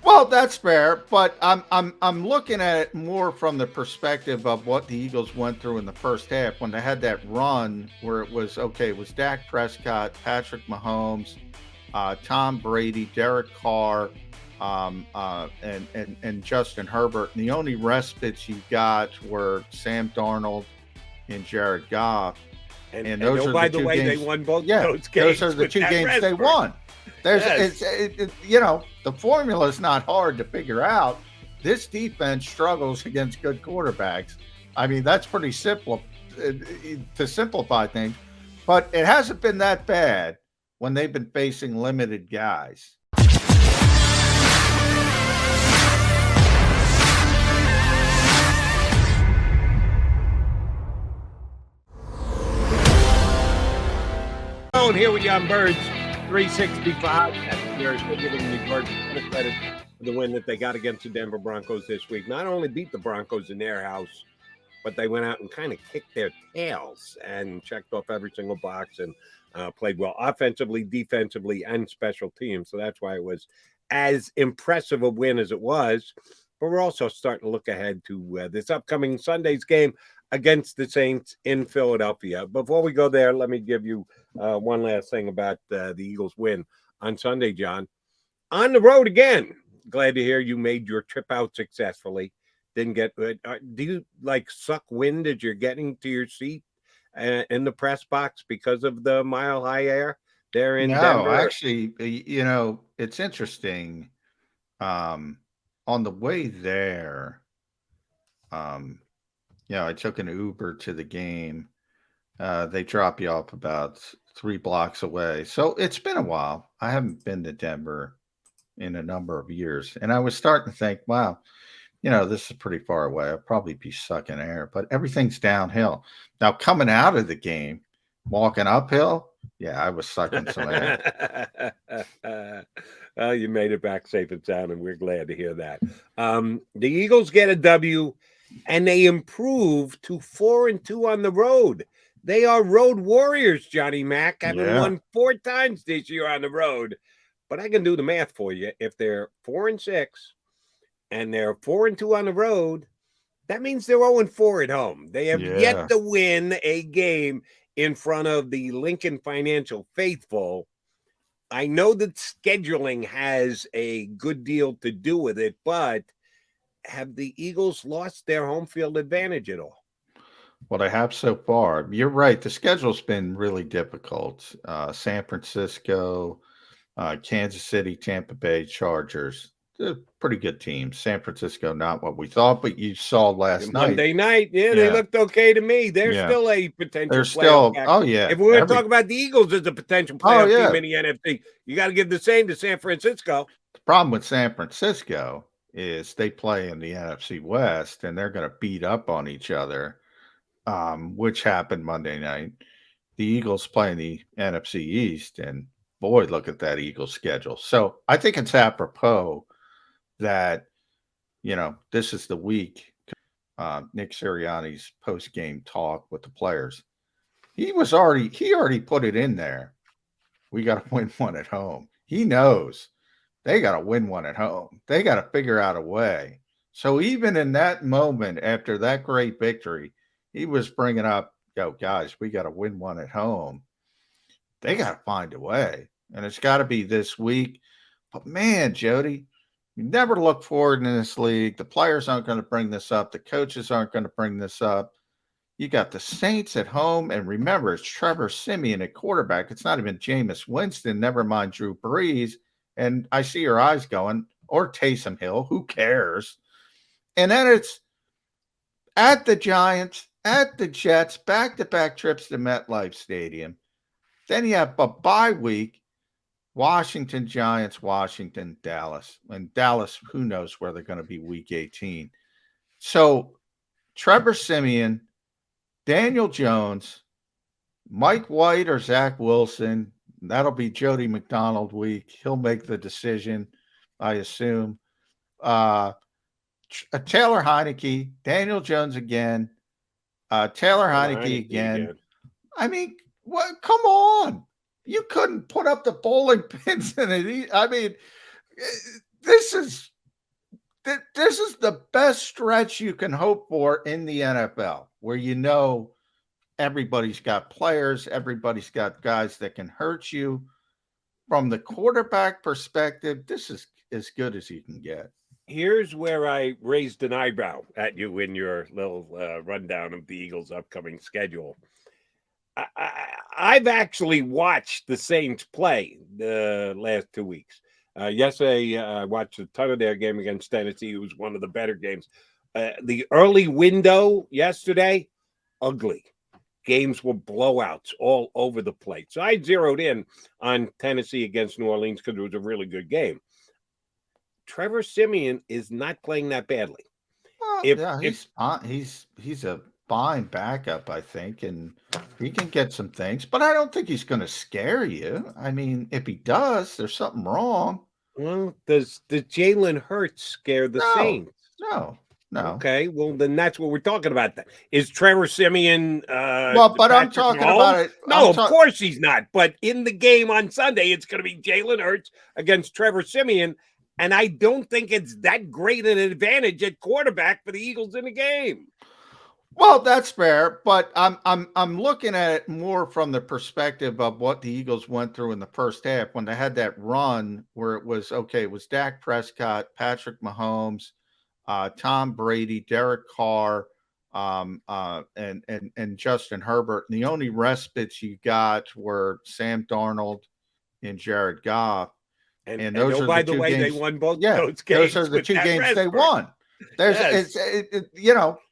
Well, that's fair, but I'm looking at it more from the perspective of what the Eagles went through in the first half when they had that run where it was okay. It was Dak Prescott, Patrick Mahomes, Tom Brady, Derek Carr, and Justin Herbert. And the only respites you got were Sam Darnold and Jared Goff. And And those oh, are by the the two way, they games. won both Yeah, those those are games the with two that games they Redford. won. Yes. The formula is not hard to figure out. This defense struggles against good quarterbacks. I mean, that's pretty simple to simplify things, but it hasn't been that bad when they've been facing limited guys. And here with Young Birds, 365. We're still giving the Birds credit for the win that they got against the Denver Broncos this week. Not only beat the Broncos in their house, but they went out and kind of kicked their tails and checked off every single box and played well offensively, defensively, and special teams. So that's why it was as impressive a win as it was. But we're also starting to look ahead to this upcoming Sunday's game against the Saints in Philadelphia. Before we go there, let me give you one last thing about the Eagles' win on Sunday, John. On the road again. Glad to hear you made your trip out successfully. Didn't get do you like suck wind as you're getting to your seat in the press box because of the mile high air there in No, Denver? actually, it's interesting. Um, on the way there, um, I took an Uber to the game. They drop you off about 3 blocks away. So it's been a while. I haven't been to Denver in a number of years. And I was starting to think, wow, this is pretty far away. I'll probably be sucking air, but everything's downhill. Now, coming out of the game, walking uphill, yeah, I was sucking some air. Well, you made it back safe and sound, and we're glad to hear that. The Eagles get a W, and they improve to 4-2 on the road. They are road warriors, Johnny Mack, having Yeah. won 4 times this year on the road. But I can do the math for you. If they're 4-6 and they're 4-2 on the road, that means they're 0-4 at home. They have yet Yeah. to win a game in front of the Lincoln Financial faithful. I know that scheduling has a good deal to do with it, but have the Eagles lost their home field advantage at all? What I have so far, you're right. The schedule's been really difficult. San Francisco, Kansas City, Tampa Bay Chargers. They're pretty good teams. San Francisco, not what we thought, but you saw last night. Monday night, yeah, they Yeah. looked okay to me. They're Yeah. still a They're potential playoff still, factor. oh, yeah. If we're going to talk about the Eagles as a potential Oh, playoff team yeah. in the NFC, you got to give the same to San Francisco. The problem with San Francisco is they play in the NFC West and they're going to beat up on each other, which happened Monday night. The Eagles play in the NFC East, and boy, look at that Eagles schedule. So I think it's apropos that, this is the week. Nick Sirianni's post game talk with the players. He already put it in there. We got to win one at home. He knows they got to win one at home. They got to figure out a way. So even in that moment, after that great victory, he was bringing up, yo, guys, we got to win one at home. They got to find a way. And it's got to be this week. But man, Jody, you never look forward in this league. The players aren't going to bring this up. The coaches aren't going to bring this up. You got the Saints at home. And remember, it's Trevor Siemian at quarterback. It's not even Jameis Winston, never mind Drew Brees. And I see your eyes going, or Taysom Hill. Who cares? And then it's at the Giants, at the Jets, back-to-back trips to MetLife Stadium. Then you have a bye week, Washington Giants, Washington, Dallas. And Dallas, who knows where they're going to be week 18. So Trevor Siemian, Daniel Jones, Mike White or Zach Wilson, that'll be Jody McDonald week. He'll make the decision, I assume. Taylor Heineke, Daniel Jones again, Taylor Heineke again. I mean, what? Come on! You couldn't put up the bowling pins in it. I mean, this is This is the best stretch you can hope for in the NFL, where you know everybody's got players, everybody's got guys that can hurt you. From the quarterback perspective, this is as good as you can get. Here's where I raised an eyebrow at you in your little rundown of the Eagles' upcoming schedule. I've actually watched the Saints play the last 2 weeks. Yesterday, I watched a ton of their game against Tennessee. It was one of the better games. The early window yesterday, ugly. Games were blowouts all over the place. So I zeroed in on Tennessee against New Orleans because it was a really good game. Trevor Siemian is not playing that badly. Well, yeah, he's a fine backup, I think, and he can get some things, but I don't think he's going to scare you. I mean, if he does, there's something wrong. Well, does Jalen Hurts scare the No, Saints? no. Okay, well then that's what we're talking about. Then is Trevor Siemian? Well, but Patrick I'm talking Mahomes? about it. No, of course he's not. But in the game on Sunday, it's going to be Jalen Hurts against Trevor Siemian, and I don't think it's that great an advantage at quarterback for the Eagles in the game. Well, that's fair, but I'm looking at it more from the perspective of what the Eagles went through in the first half when they had that run where it was okay. It was Dak Prescott, Patrick Mahomes, Tom Brady, Derek Carr, and Justin Herbert. And the only respites you got were Sam Darnold and Jared Goff. And those are by the way, games. They won both those games. Those are the two games they won. There's,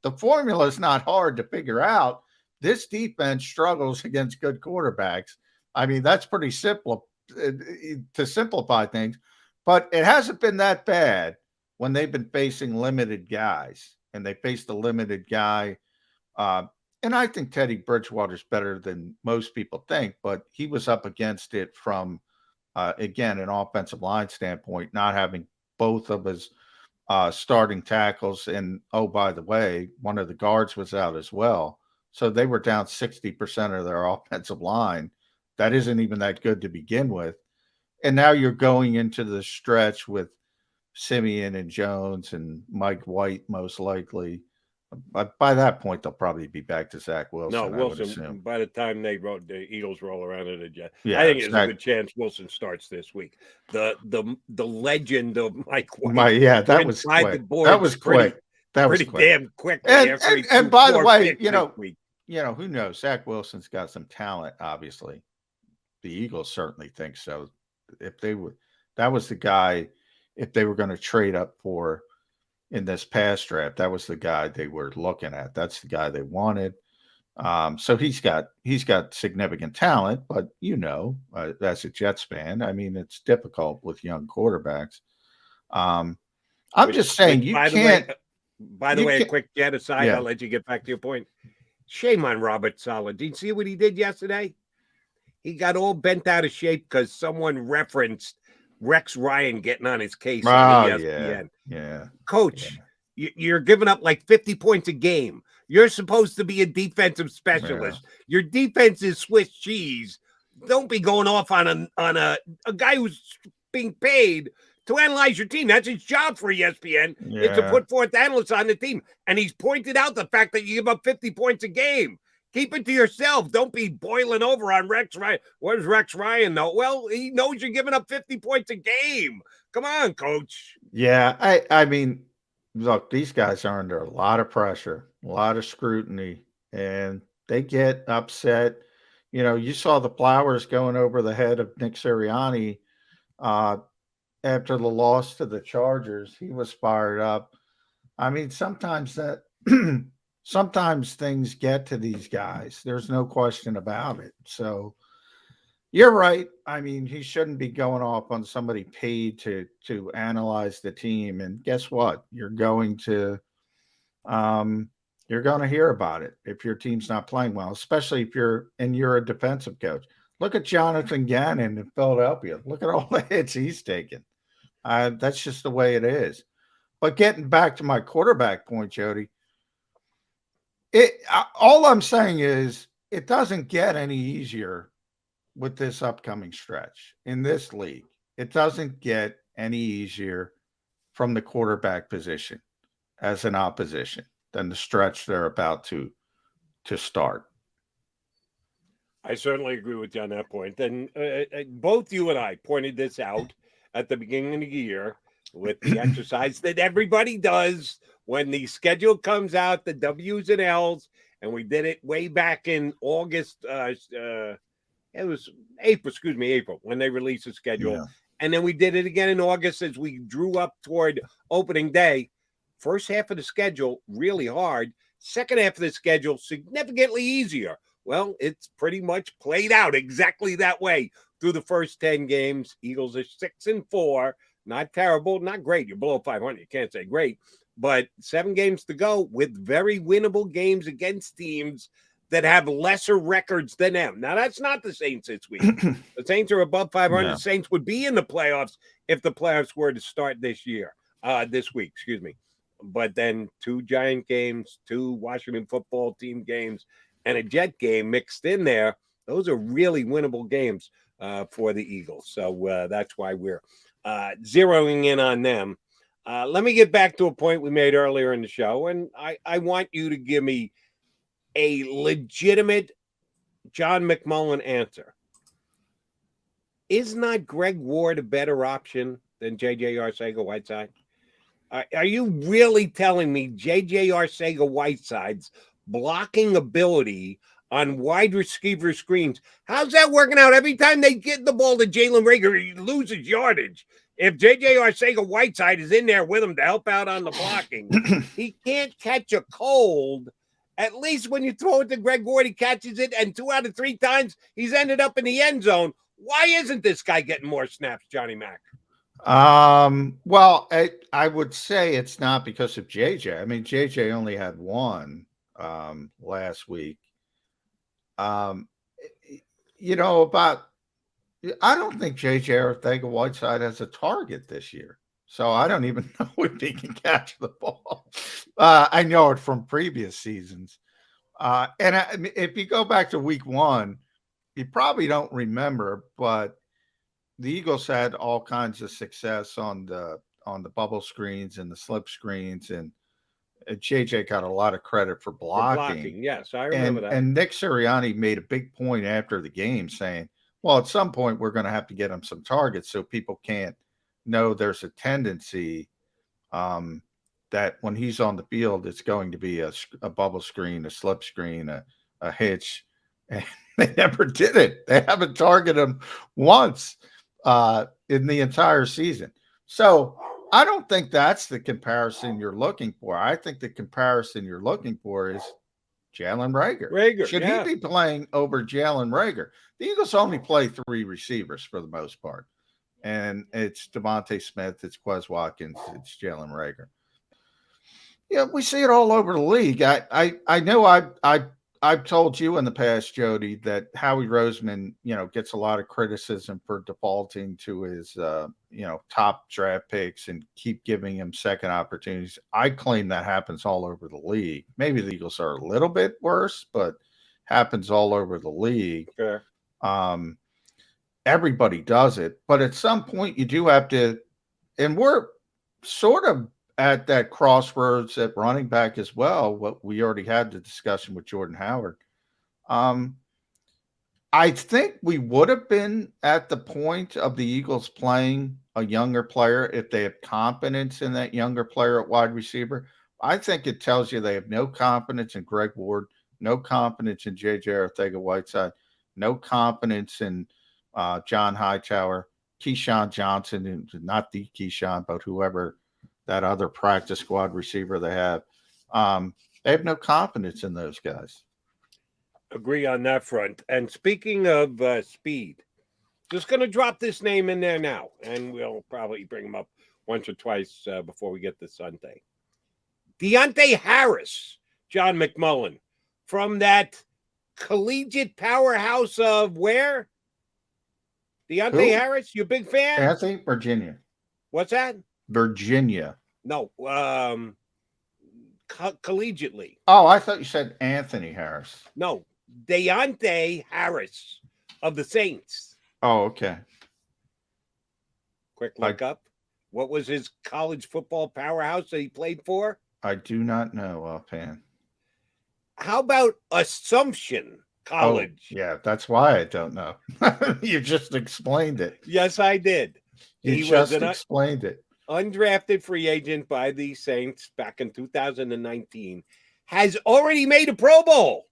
the formula is not hard to figure out. This defense struggles against good quarterbacks. I mean, that's pretty simple to simplify things, but it hasn't been that bad when they've been facing limited guys, and they faced a limited guy. And I think Teddy Bridgewater's better than most people think, but he was up against it from, again, an offensive line standpoint, not having both of his starting tackles. And, oh, by the way, one of the guards was out as well. So they were down 60% of their offensive line. That isn't even that good to begin with. And now you're going into the stretch with Siemian and Jones and Mike White, most likely. But by that point, they'll probably be back to Zach Wilson. No, Wilson. By the time the Eagles roll around in it, yeah, I think there's a good chance Wilson starts this week. The legend of Mike White. That was quick. That was quick. That was pretty damn quick. And by the way, who knows? Zach Wilson's got some talent. Obviously, the Eagles certainly think so. If they would, that was the guy. If they were going to trade up for in this past draft, that was the guy they were looking at. That's the guy they wanted. So he's got significant talent, but as a Jets fan, I mean, it's difficult with young quarterbacks. I'm just saying you can't. By the way, a quick jet aside, I'll let you get back to your point. Shame on Robert Saleh. Did you see what he did yesterday? He got all bent out of shape because someone referenced Rex Ryan getting on his case on ESPN. Yeah. Coach, you're giving up like 50 points a game. You're supposed to be a defensive specialist. Yeah. Your defense is Swiss cheese. Don't be going off on a guy who's being paid to analyze your team. That's his job for ESPN. Yeah. It's to put forth analysts on the team. And he's pointed out the fact that you give up 50 points a game. Keep it to yourself. Don't be boiling over on Rex Ryan. What does Rex Ryan know? Well, he knows you're giving up 50 points a game. Come on, coach. Yeah, I mean, look, these guys are under a lot of pressure, a lot of scrutiny, and they get upset. You saw the flowers going over the head of Nick Sirianni after the loss to the Chargers. He was fired up. I mean, sometimes things get to these guys. There's no question about it. So you're right. I mean, he shouldn't be going off on somebody paid to analyze the team. And guess what? You're going to hear about it if your team's not playing well, especially if you're a defensive coach. Look at Jonathon Gannon in Philadelphia. Look at all the hits he's taken. That's just the way it is. But getting back to my quarterback point, Jody, all I'm saying is it doesn't get any easier with this upcoming stretch in this league. It doesn't get any easier from the quarterback position as an opposition than the stretch they're about to start. I certainly agree with you on that point. And both you and I pointed this out at the beginning of the year with the exercise that everybody does when the schedule comes out, the W's and L's, and we did it way back in August. It was April, when they released the schedule. Yeah. And then we did it again in August as we drew up toward opening day. First half of the schedule, really hard. Second half of the schedule, significantly easier. Well, it's pretty much played out exactly that way through the first 10 games. Eagles are 6-4. Not terrible, not great. You're below 500. You can't say great. But 7 games to go with very winnable games against teams that have lesser records than them. Now, that's not the Saints this week. The Saints are above 500. Yeah. The Saints would be in the playoffs if the playoffs were to start this week, excuse me. But then 2 Giant games, 2 Washington football team games, and a Jet game mixed in there. Those are really winnable games for the Eagles. So that's why we're zeroing in on them. Let me get back to a point we made earlier in the show, and I want you to give me a legitimate John McMullen answer. Is not Greg Ward a better option than J.J. Arcega-Whiteside? Are you really telling me J.J. Arcega-Whiteside's blocking ability on wide receiver screens, how's that working out? Every time they get the ball to Jalen Reagor, he loses yardage. If J.J. Arcega-Whiteside is in there with him to help out on the blocking, he can't catch a cold. At least when you throw it to Greg Ward, he catches it, and 2 out of 3 times he's ended up in the end zone. Why isn't this guy getting more snaps, Johnny Mac? Well, I would say it's not because of JJ. I mean, JJ only had 1 last week. You know, I don't think JJ Arcega-Whiteside has a target this year. So I don't even know if he can catch the ball. I know it from previous seasons. And if you go back to week 1, you probably don't remember, but the Eagles had all kinds of success on the bubble screens and the slip screens, and JJ got a lot of credit for blocking. Yes, I remember that. And Nick Sirianni made a big point after the game saying, well, at some point we're going to have to get him some targets so people can't know there's a tendency that when he's on the field, it's going to be a bubble screen, a slip screen, a hitch. And they never did it. They haven't targeted him once in the entire season. So I don't think that's the comparison you're looking for. I think the comparison you're looking for is Jalen Reagor. Should he be playing over Jalen Reagor? The Eagles only play 3 receivers for the most part. And it's Devontae Smith, it's Quez Watkins, it's Jalen Reagor. Yeah, we see it all over the league. I know I've told you in the past, Jody, that Howie Roseman, gets a lot of criticism for defaulting to his, top draft picks and keep giving him second opportunities. I claim that happens all over the league. Maybe the Eagles are a little bit worse, but happens all over the league. Fair. Everybody does it, but at some point you do have to, and we're sort of at that crossroads at running back as well. What we already had the discussion with Jordan Howard. I think we would have been at the point of the Eagles playing a younger player if they have confidence in that younger player at wide receiver. I think it tells you they have no confidence in Greg Ward, no confidence in J.J. Arcega-Whiteside, no confidence in John Hightower, Keyshawn Johnson, not the Keyshawn, but whoever that other practice squad receiver they have. They have no confidence in those guys. Agree on that front. And speaking of speed, just going to drop this name in there now, and we'll probably bring him up once or twice before we get to Sunday. Deontay Harris, John McMullen, from that collegiate powerhouse of where? Deontay Harris, you a big fan? Anthony, Virginia. What's that? Virginia. No, collegiately. Oh, I thought you said Anthony Harris. No, Deontay Harris of the Saints. Oh, okay. Quick look up. What was his college football powerhouse that he played for? I do not know offhand. How about Assumption College? Oh, yeah, that's why I don't know. You just explained it. Yes, I did. You He just was an explained it. undrafted free agent by the Saints back in 2019, has already made a Pro Bowl,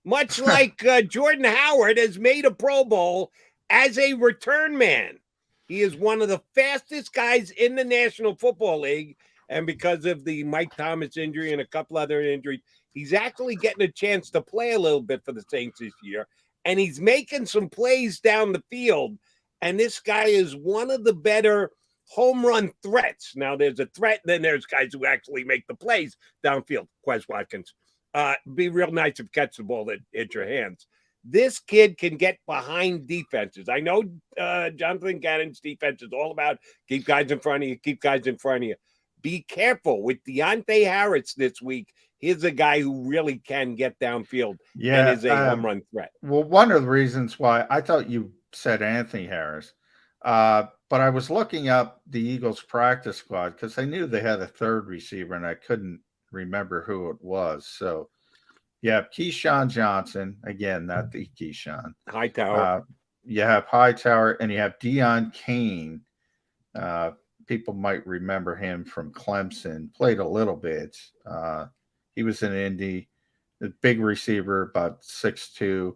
much like Jordan Howard has made a Pro Bowl as a return man. He is one of the fastest guys in the National Football League, and because of the Mike Thomas injury and a couple other injuries, he's actually getting a chance to play a little bit for the Saints this year, and he's making some plays down the field, and this guy is one of the better home run threats. Now, there's a threat, then there's guys who actually make the plays downfield. Quez Watkins. Be real nice if you catch the ball that hit your hands. This kid can get behind defenses. I know Jonathon Gannon's defense is all about keep guys in front of you, keep guys in front of you. Be careful with Deontay Harris this week. He's a guy who really can get downfield and is a home run threat. Well, one of the reasons why I thought you said Anthony Harris, but I was looking up the Eagles practice squad because I knew they had a third receiver and I couldn't remember who it was. So you have Keyshawn Johnson, again, not the Keyshawn. Hightower. You have Hightower and you have Deion Kane. People might remember him from Clemson, played a little bit. He was in Indy, a big receiver, about 6'2".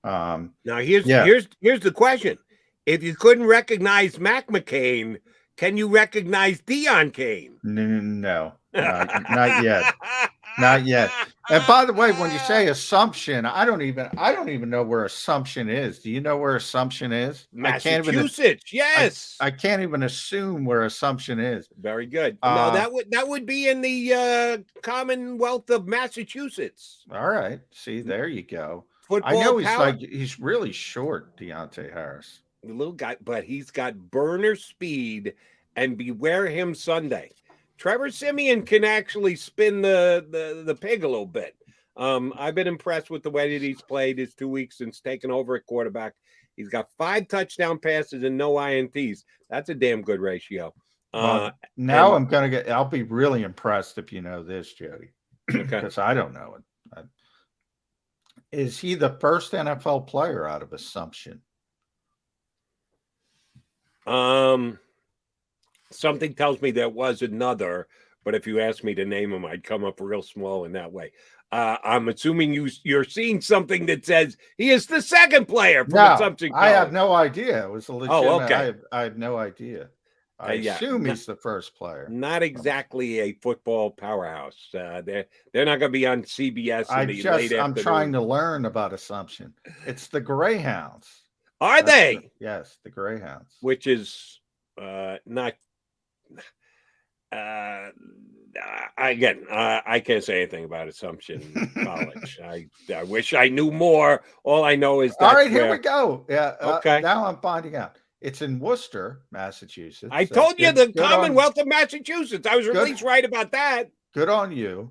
Now here's the question: if you couldn't recognize Mac McCain, can you recognize Deion Kane? No, not yet, not yet. And by the way, when you say Assumption, I don't even know where Assumption is. Do you know where Assumption is? Massachusetts. Yes. I can't even assume where Assumption is. Very good. No, that would be in the Commonwealth of Massachusetts. All right. See, there you go. Football I know power. he's really short, Deontay Harris. The little guy, but he's got burner speed, and beware him Sunday. Trevor Siemian can actually spin the pig a little bit. I've been impressed with the way that he's played his 2 weeks since taking over at quarterback. He's got 5 touchdown passes and no INTs. That's a damn good ratio. Now I'll be really impressed if you know this, Jody, because I don't know it. Is he the first NFL player out of Assumption? Something tells me there was another, but if you asked me to name him, I'd come up real small in that way. I'm assuming you're seeing something that says he is the second player from Assumption College. I have no idea. It was a legitimate. Oh, okay. I have no idea. I assume he's the first player. Not exactly a football powerhouse. They're not going to be on CBS. I'm trying to learn about Assumption. It's the Greyhounds. Are they? Yes, the Greyhounds. Which is not. I can't say anything about Assumption College. I wish I knew more. All I know is that. All right, here we go. Yeah. Okay. Now I'm finding out. It's in Worcester, Massachusetts. I told you the Commonwealth of Massachusetts. I was at least right about that. Good on you.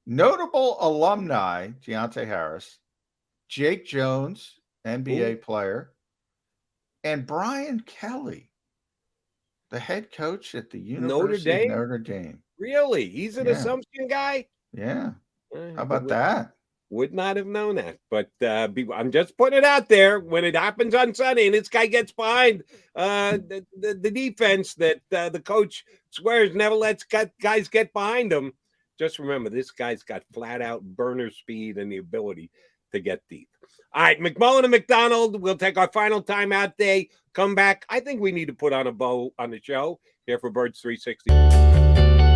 Notable alumni: Deontay Harris, Jake Jones, NBA player, and Brian Kelly, the head coach at the University of Notre Dame. Really? He's an Assumption guy? Yeah. How about that? Would not have known that. But I'm just putting it out there. When it happens on Sunday and this guy gets behind the defense that the coach swears never lets guys get behind him, just remember this guy's got flat-out burner speed and the ability to get deep. All right, McMullen and McDonald, we'll take our final timeout day. Come back. I think we need to put on a bow on the show here for Birds 360.